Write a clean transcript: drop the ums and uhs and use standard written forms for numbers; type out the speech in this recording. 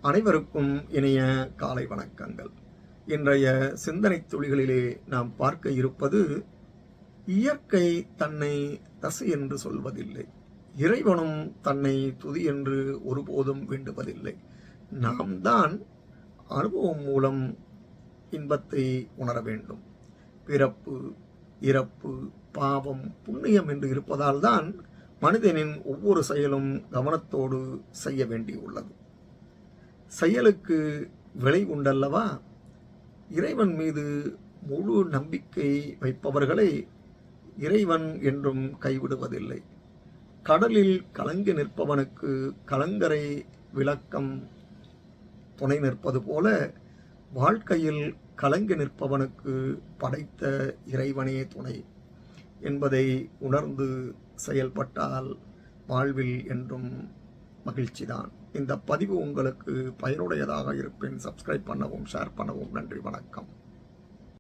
அனைவருக்கும் இனிய காலை வணக்கங்கள். இன்றைய சிந்தனை துளிகளிலே நாம் பார்க்க இருப்பது, இயற்கை தன்னை தசை என்று சொல்வதில்லை, இறைவனும் தன்னை துதி என்று ஒருபோதும் வேண்டுவதில்லை. நாம் தான் அனுபவம் மூலம் இன்பத்தை உணர வேண்டும். பிறப்பு, இறப்பு, பாவம், புண்ணியம் என்று இருப்பதால் தான் மனிதனின் ஒவ்வொரு செயலும் கவனத்தோடு செய்ய வேண்டியுள்ளது. செயலுக்கு விலை உண்டல்லவா? இறைவன் மீது முழு நம்பிக்கை வைப்பவர்களை இறைவன் என்றும் கைவிடுவதில்லை. கடலில் கலங்கி நிற்பவனுக்கு கலங்கரை விளக்கம் துணை நிற்பது போல, வாழ்க்கையில் கலங்கி நிற்பவனுக்கு படைத்த இறைவனே துணை என்பதை உணர்ந்து செயல்பட்டால் வாழ்வில் என்றும் மகிழ்ச்சிதான். இந்த பதிவு உங்களுக்கு பயனுடையதாக இருப்பின் சப்ஸ்கிரைப் பண்ணவும், ஷேர் பண்ணவும். நன்றி, வணக்கம்.